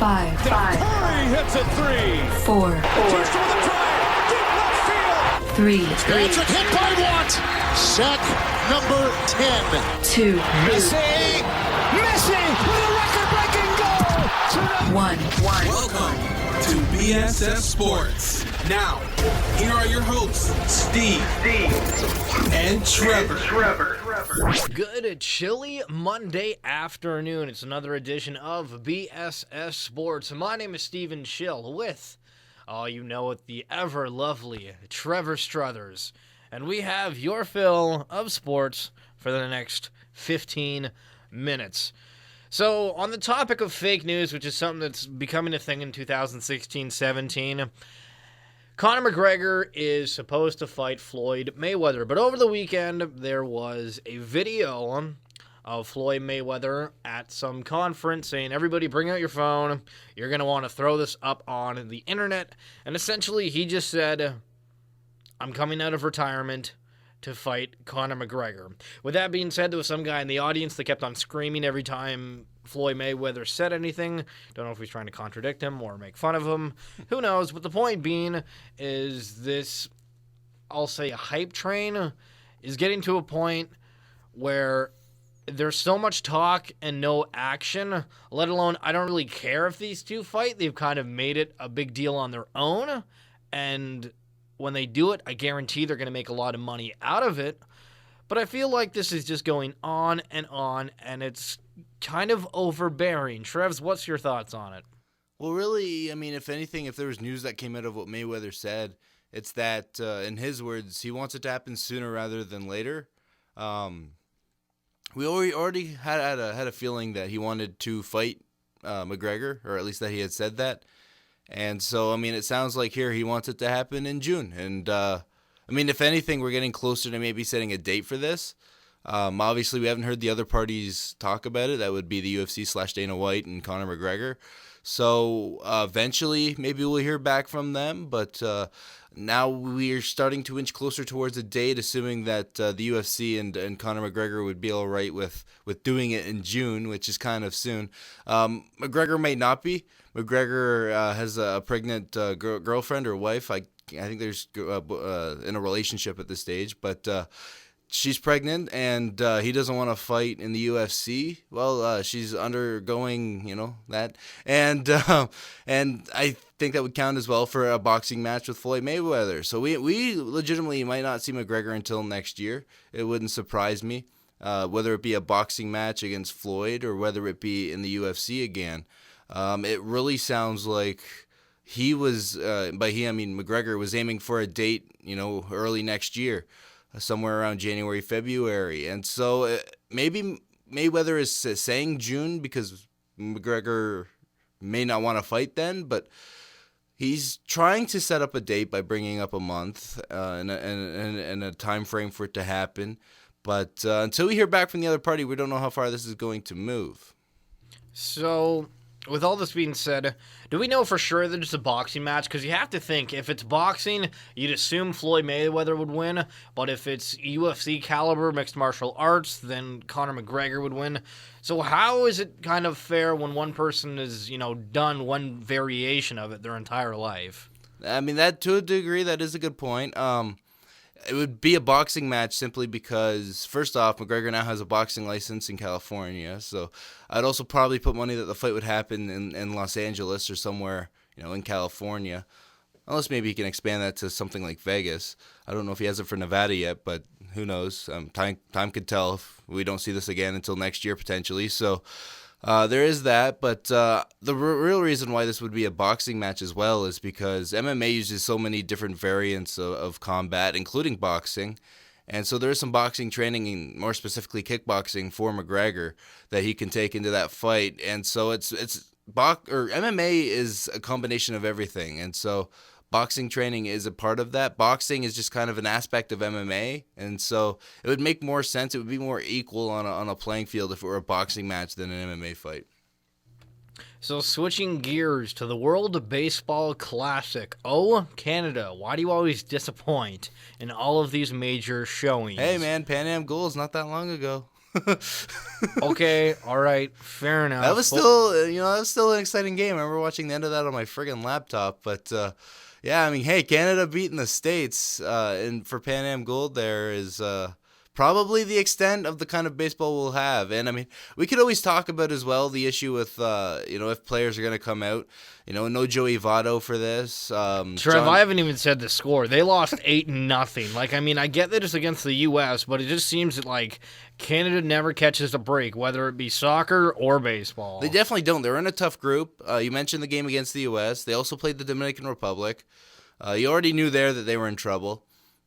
5. Curry hits a three. 4. Bautista with a drive. Deep left field. 3. Patrick hit by Watt. Sack number 10. 2. Messi with a record-breaking goal. 1. Welcome to BSS Sports. Now, here are your hosts, Steve and Trevor. Good chilly Monday afternoon. It's another edition of BSS Sports. My name is Steve and Schill with, you know it, the ever lovely Trevor Struthers. And we have your fill of sports for the next 15 minutes. So, on the topic of fake news, which is something that's becoming a thing in 2016-17, Conor McGregor is supposed to fight Floyd Mayweather, but over the weekend there was a video of Floyd Mayweather at some conference saying, everybody bring out your phone, you're going to want to throw this up on the internet, and essentially he just said, I'm coming out of retirement to fight Conor McGregor. With that being said, there was some guy in the audience that kept on screaming every time Floyd Mayweather said anything. Don't know if he's trying to contradict him or make fun of him. Who knows? But the point being is this, I'll say, a hype train is getting to a point where there's so much talk and no action, let alone I don't really care if these two fight. They've kind of made it a big deal on their own, and when they do it, I guarantee they're going to make a lot of money out of it. But I feel like this is just going on, and it's kind of overbearing. Trevs, what's your thoughts on it? Well, really, I mean, if anything, if there was news that came out of what Mayweather said, it's that, in his words, he wants it to happen sooner rather than later. We already had a feeling that he wanted to fight McGregor, or at least that he had said that. And so, I mean, it sounds like here he wants it to happen in June. And, I mean, if anything, we're getting closer to maybe setting a date for this. Obviously, we haven't heard the other parties talk about it. That would be the UFC / Dana White and Conor McGregor. So, eventually, maybe we'll hear back from them. But now we're starting to inch closer towards a date, assuming that the UFC and Conor McGregor would be all right with doing it in June, which is kind of soon. McGregor may not be. McGregor has a pregnant girlfriend or wife. I think there's in a relationship at this stage, but she's pregnant and he doesn't want to fight in the UFC. Well, she's undergoing, that, and I think that would count as well for a boxing match with Floyd Mayweather. So we legitimately might not see McGregor until next year. It wouldn't surprise me, whether it be a boxing match against Floyd or whether it be in the UFC again. It really sounds like he was, by he I mean McGregor, was aiming for a date, early next year, somewhere around January, February. And so maybe Mayweather is saying June because McGregor may not want to fight then, but he's trying to set up a date by bringing up a month and a time frame for it to happen. But until we hear back from the other party, we don't know how far this is going to move. So, with all this being said, do we know for sure that it's a boxing match? Because you have to think, if it's boxing, you'd assume Floyd Mayweather would win. But if it's UFC caliber, mixed martial arts, then Conor McGregor would win. So how is it kind of fair when one person is, done one variation of it their entire life? I mean, that to a degree, that is a good point. It would be a boxing match simply because, first off, McGregor now has a boxing license in California. So I'd also probably put money that the fight would happen in Los Angeles or somewhere, in California. Unless maybe he can expand that to something like Vegas. I don't know if he has it for Nevada yet, but who knows? Time could tell if we don't see this again until next year potentially. So there is that, but the real reason why this would be a boxing match as well is because MMA uses so many different variants of combat, including boxing, and so there is some boxing training, and more specifically kickboxing for McGregor that he can take into that fight, and so MMA is a combination of everything, and so boxing training is a part of that. Boxing is just kind of an aspect of MMA, and so it would make more sense. It would be more equal on a playing field if it were a boxing match than an MMA fight. So switching gears to the World Baseball Classic. Oh, Canada, why do you always disappoint in all of these major showings? Hey, man, Pan Am Goals not that long ago. Okay, all right, fair enough. That was still, that was still an exciting game. I remember watching the end of that on my friggin' laptop. But yeah, I mean, hey, Canada beating the States and for Pan Am gold there is probably the extent of the kind of baseball we'll have. And I mean, we could always talk about as well the issue with if players are going to come out. No Joey Votto for this. Trev, I haven't even said the score. They lost 8-0. Like, I mean, I get that it's against the U.S., but it just seems that, like, Canada never catches a break, whether it be soccer or baseball. They definitely don't. They're in a tough group. You mentioned the game against the U.S. They also played the Dominican Republic. You already knew there that they were in trouble.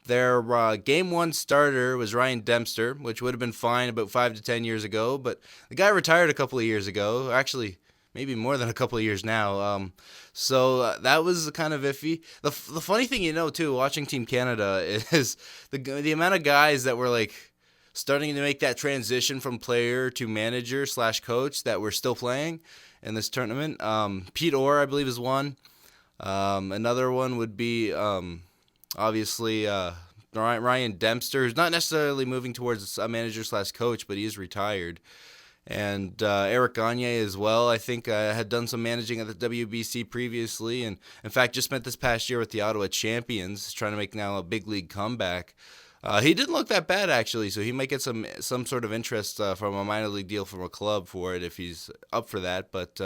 Their Game 1 starter was Ryan Dempster, which would have been fine about 5 to 10 years ago, but the guy retired a couple of years ago. Actually, maybe more than a couple of years now. So that was kind of iffy. The funny thing, too, watching Team Canada is the amount of guys that were like starting to make that transition from player to manager / coach that were still playing in this tournament. Pete Orr, I believe, is one. Another one would be obviously Ryan Dempster, who's not necessarily moving towards a manager / coach, but he is retired. And Eric Gagne as well, I think, had done some managing at the WBC previously, and in fact just spent this past year with the Ottawa Champions, trying to make now a big league comeback. He didn't look that bad, actually, so he might get some sort of interest from a minor league deal from a club for it if he's up for that. But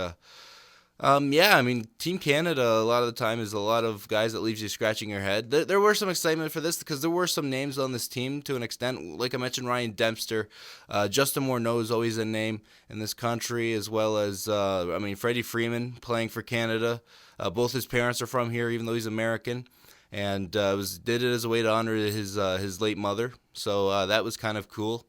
yeah, I mean, Team Canada a lot of the time is a lot of guys that leaves you scratching your head. There were some excitement for this because there were some names on this team to an extent. Like I mentioned, Ryan Dempster, Justin Morneau is always a name in this country, as well as, Freddie Freeman playing for Canada. Both his parents are from here, even though he's American. And did it as a way to honor his late mother. So that was kind of cool.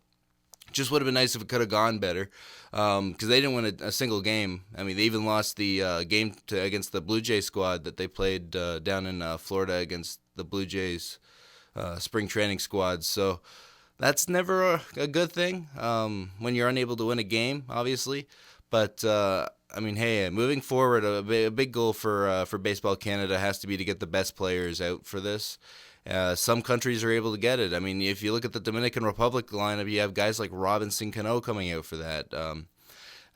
Just would have been nice if it could have gone better, because they didn't win a single game. I mean, they even lost the game against the Blue Jays squad that they played down in Florida against the Blue Jays spring training squad. So that's never a good thing when you're unable to win a game, obviously. But hey, moving forward, a big goal for Baseball Canada has to be to get the best players out for this. Some countries are able to get it. I mean, if you look at the Dominican Republic lineup, you have guys like Robinson Cano coming out for that.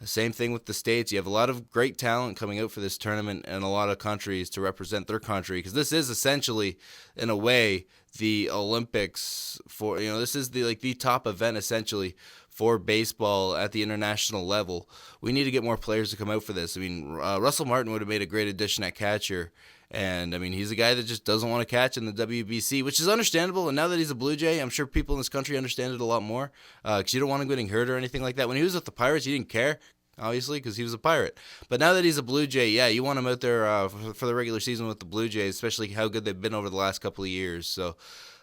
Same thing with the States. You have a lot of great talent coming out for this tournament in a lot of countries to represent their country, because this is essentially, in a way, the Olympics for, this is the top event essentially for baseball at the international level. We need to get more players to come out for this. I mean, Russell Martin would have made a great addition at catcher. And, I mean, he's a guy that just doesn't want to catch in the WBC, which is understandable. And now that he's a Blue Jay, I'm sure people in this country understand it a lot more, because you don't want him getting hurt or anything like that. When he was with the Pirates, he didn't care, obviously, because he was a Pirate. But now that he's a Blue Jay, yeah, you want him out there for the regular season with the Blue Jays, especially how good they've been over the last couple of years. So,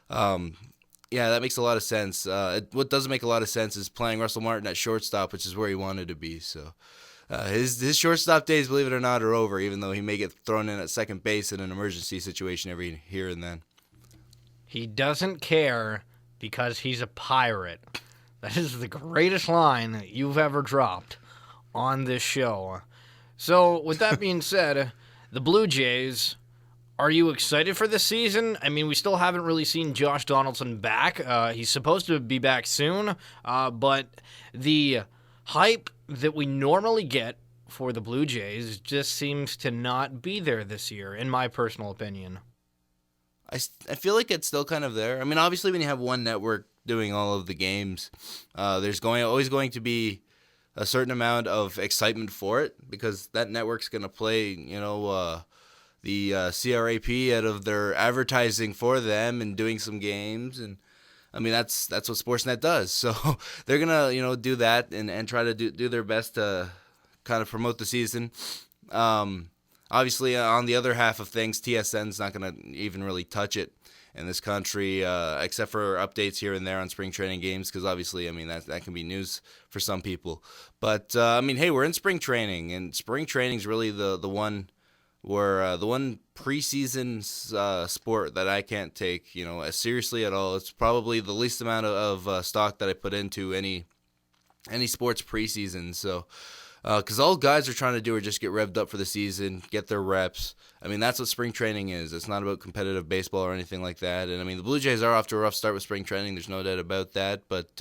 yeah, that makes a lot of sense. What doesn't make a lot of sense is playing Russell Martin at shortstop, which is where he wanted to be. So his shortstop days, believe it or not, are over, even though he may get thrown in at second base in an emergency situation every here and then. He doesn't care because he's a pirate. That is the greatest line you've ever dropped on this show. So, with that being said, the Blue Jays, are you excited for this season? I mean, we still haven't really seen Josh Donaldson back. He's supposed to be back soon, but the hype that we normally get for the Blue Jays just seems to not be there this year, in my personal opinion. I feel like it's still kind of there. I mean, obviously, when you have one network doing all of the games, there's always going to be a certain amount of excitement for it, because that network's going to play, the CRAP out of their advertising for them and doing some games. And I mean, that's what Sportsnet does. So they're going to, do that and try to do their best to kind of promote the season. Obviously, on the other half of things, TSN's not going to even really touch it in this country, except for updates here and there on spring training games, because obviously, I mean, that can be news for some people. But, hey, we're in spring training, and spring training's really the one where the one preseason sport that I can't take, as seriously at all. It's probably the least amount of stock that I put into any sports preseason. So, because all guys are trying to do are just get revved up for the season, get their reps. I mean, that's what spring training is. It's not about competitive baseball or anything like that. And I mean, the Blue Jays are off to a rough start with spring training. There's no doubt about that. But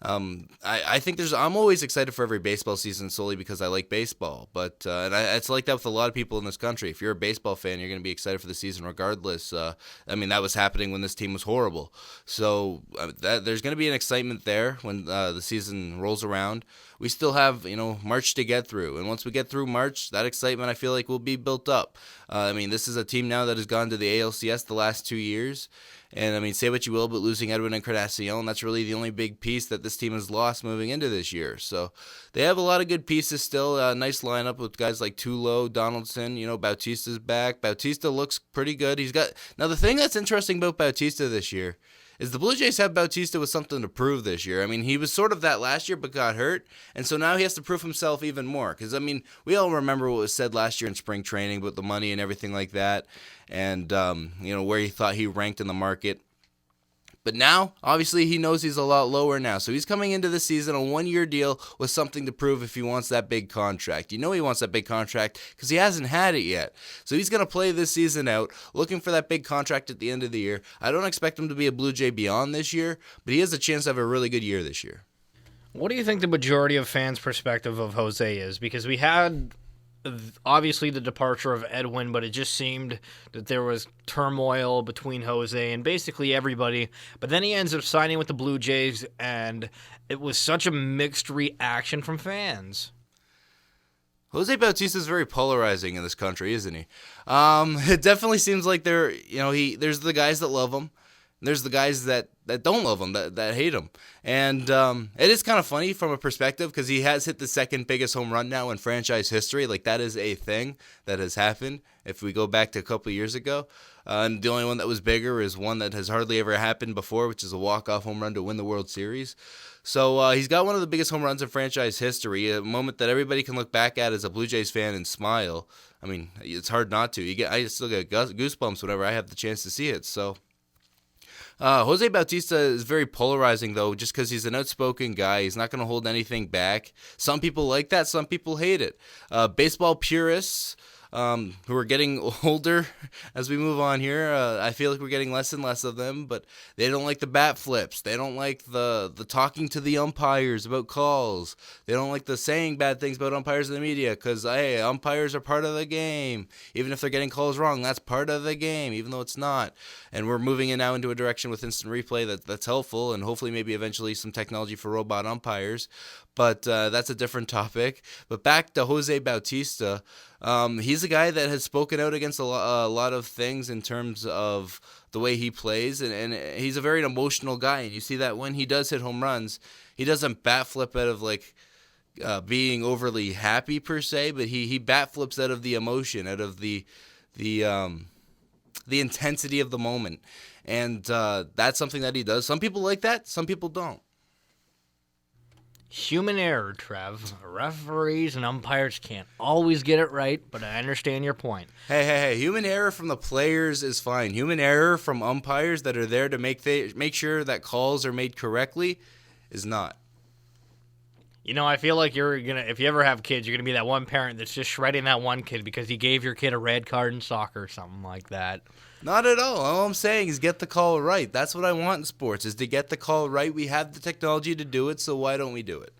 I think I'm always excited for every baseball season solely because I like baseball. But it's like that with a lot of people in this country. If you're a baseball fan, you're going to be excited for the season regardless. That was happening when this team was horrible. So there's going to be an excitement there when the season rolls around. We still have, March to get through. And once we get through March, that excitement I feel like will be built up. This is a team now that has gone to the ALCS the last 2 years. And, say what you will, but losing Edwin Encarnacion, that's really the only big piece that this team has lost moving into this year. So they have a lot of good pieces still. Nice lineup with guys like Tulo, Donaldson. Bautista's back. Bautista looks pretty good. Now, the thing that's interesting about Bautista this year is the Blue Jays have Bautista with something to prove this year. He was sort of that last year but got hurt, and so now he has to prove himself even more. Because, we all remember what was said last year in spring training with the money and everything like that, and, where he thought he ranked in the market. But now, obviously, he knows he's a lot lower now. So he's coming into the season on a 1-year deal with something to prove if he wants that big contract. He wants that big contract because he hasn't had it yet. So he's going to play this season out, looking for that big contract at the end of the year. I don't expect him to be a Blue Jay beyond this year, but he has a chance to have a really good year this year. What do you think the majority of fans' perspective of Jose is? Because we had obviously the departure of Edwin, but it just seemed that there was turmoil between Jose and basically everybody. But then he ends up signing with the Blue Jays, and it was such a mixed reaction from fans. Jose Bautista is very polarizing in this country, isn't he? It definitely seems like there's the guys that love him. There's the guys that don't love him, that hate him. And it is kind of funny from a perspective because he has hit the second biggest home run now in franchise history. Like, that is a thing that has happened if we go back to a couple of years ago. And the only one that was bigger is one that has hardly ever happened before, which is a walk-off home run to win the World Series. So he's got one of the biggest home runs in franchise history, a moment that everybody can look back at as a Blue Jays fan and smile. It's hard not to. I still get goosebumps whenever I have the chance to see it. So Jose Bautista is very polarizing, though, just because he's an outspoken guy. He's not going to hold anything back. Some people like that. Some people hate it. Baseball purists who are getting older as we move on here, I feel like we're getting less and less of them, but they don't like the bat flips. They don't like the talking to the umpires about calls. They don't like the saying bad things about umpires in the media because, hey, umpires are part of the game. Even if they're getting calls wrong, that's part of the game, even though it's not. And we're moving in now into a direction with instant replay that's helpful, and hopefully maybe eventually some technology for robot umpires. But that's a different topic. But back to Jose Bautista. He's a guy that has spoken out against a lot of things in terms of the way he plays, and he's a very emotional guy. And you see that when he does hit home runs, he doesn't bat flip out of being overly happy per se, but he bat flips out of the emotion, out of the intensity of the moment, and that's something that he does. Some people like that, some people don't. Human error, Trev. Referees and umpires can't always get it right, but I understand your point. Hey, human error from the players is fine. Human error from umpires that are there to make sure that calls are made correctly is not. I feel like if you ever have kids, you're going to be that one parent that's just shredding that one kid because you gave your kid a red card in soccer or something like that. Not at all. All I'm saying is get the call right. That's what I want in sports, is to get the call right. We have the technology to do it, so why don't we do it?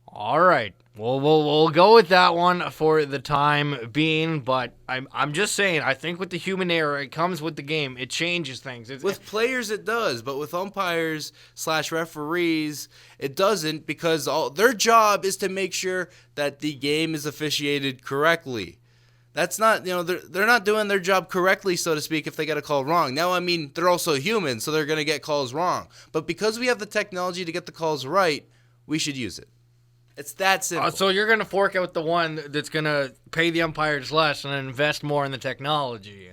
All right. Well, we'll go with that one for the time being, but I'm just saying, I think with the human error, it comes with the game. It changes things. With players, it does, but with umpires/referees, it doesn't, because their job is to make sure that the game is officiated correctly. That's not, they're not doing their job correctly, so to speak, if they get a call wrong. Now, they're also human, so they're going to get calls wrong. But because we have the technology to get the calls right, we should use it. It's that simple. So you're going to fork out the one that's going to pay the umpires less and invest more in the technology.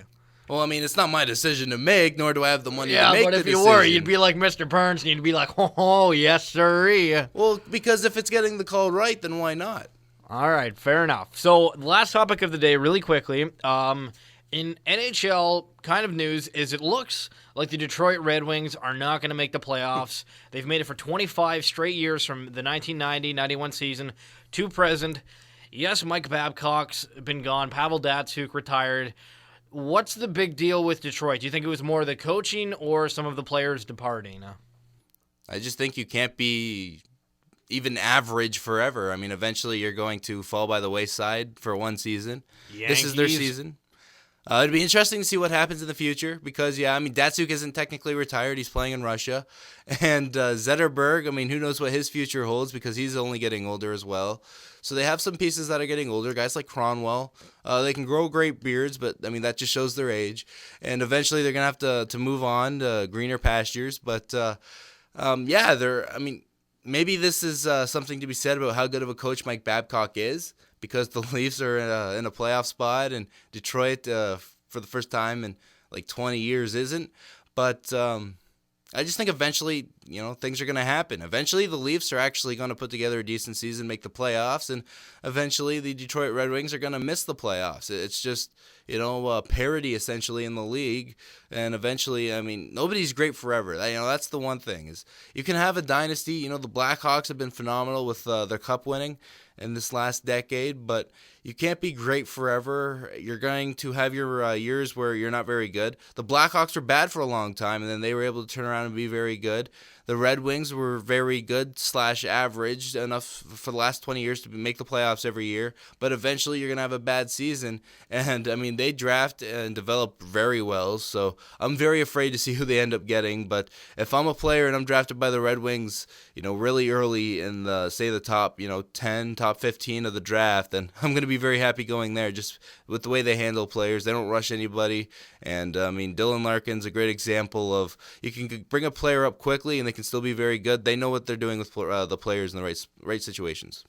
Well, it's not my decision to make, nor do I have the money to make the decision. Yeah, but if you were, you'd be like Mr. Burns, and you'd be like, oh, yes, sirree. Well, because if it's getting the call right, then why not? All right, fair enough. So, last topic of the day, really quickly. In NHL kind of news, is it looks like the Detroit Red Wings are not going to make the playoffs. They've made it for 25 straight years from the 1990-91 season to present. Yes, Mike Babcock's been gone. Pavel Datsyuk retired. What's the big deal with Detroit? Do you think it was more the coaching or some of the players departing? I just think you can't be even average forever. I mean, eventually you're going to fall by the wayside for one season. This is their season. It'd be interesting to see what happens in the future because, I mean, Datsuk isn't technically retired. He's playing in Russia. And Zetterberg, I mean, who knows what his future holds because he's only getting older as well. So they have some pieces that are getting older, guys like Cronwell. They can grow great beards, but, I mean, that just shows their age. And eventually they're going to have to move on to greener pastures. But, maybe this is something to be said about how good of a coach Mike Babcock is. Because the Leafs are in a playoff spot and Detroit, for the first time in like 20 years, isn't. But I just think eventually, things are going to happen. Eventually, the Leafs are actually going to put together a decent season, make the playoffs, and eventually the Detroit Red Wings are going to miss the playoffs. It's just, parity essentially in the league. And eventually, I mean, nobody's great forever. That's the one thing is you can have a dynasty. The Blackhawks have been phenomenal with their cup winning in this last decade, but you can't be great forever. You're going to have your years where you're not very good. The Blackhawks were bad for a long time, and then they were able to turn around and be very good. The Red Wings were very good / average enough for the last 20 years to make the playoffs every year, but eventually you're going to have a bad season. And, I mean, they draft and develop very well, so I'm very afraid to see who they end up getting. But if I'm a player and I'm drafted by the Red Wings, really early in the top, 10, top 15 of the draft, then I'm going to be very happy going there just with the way they handle players. They don't rush anybody. And, I mean, Dylan Larkin's a great example of you can bring a player up quickly and they can still be very good. They know what they're doing with the players in the right situations.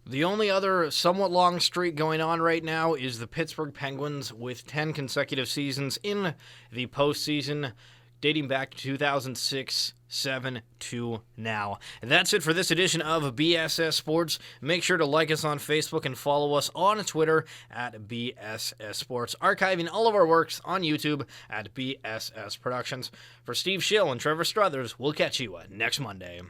The only other somewhat long streak going on right now is the Pittsburgh Penguins with 10 consecutive seasons in the postseason, dating back to 2006, 7 to now. And that's it for this edition of BSS Sports. Make sure to like us on Facebook and follow us on Twitter at BSS Sports. Archiving all of our works on YouTube at BSS Productions. For Steve Schill and Trevor Struthers, we'll catch you next Monday.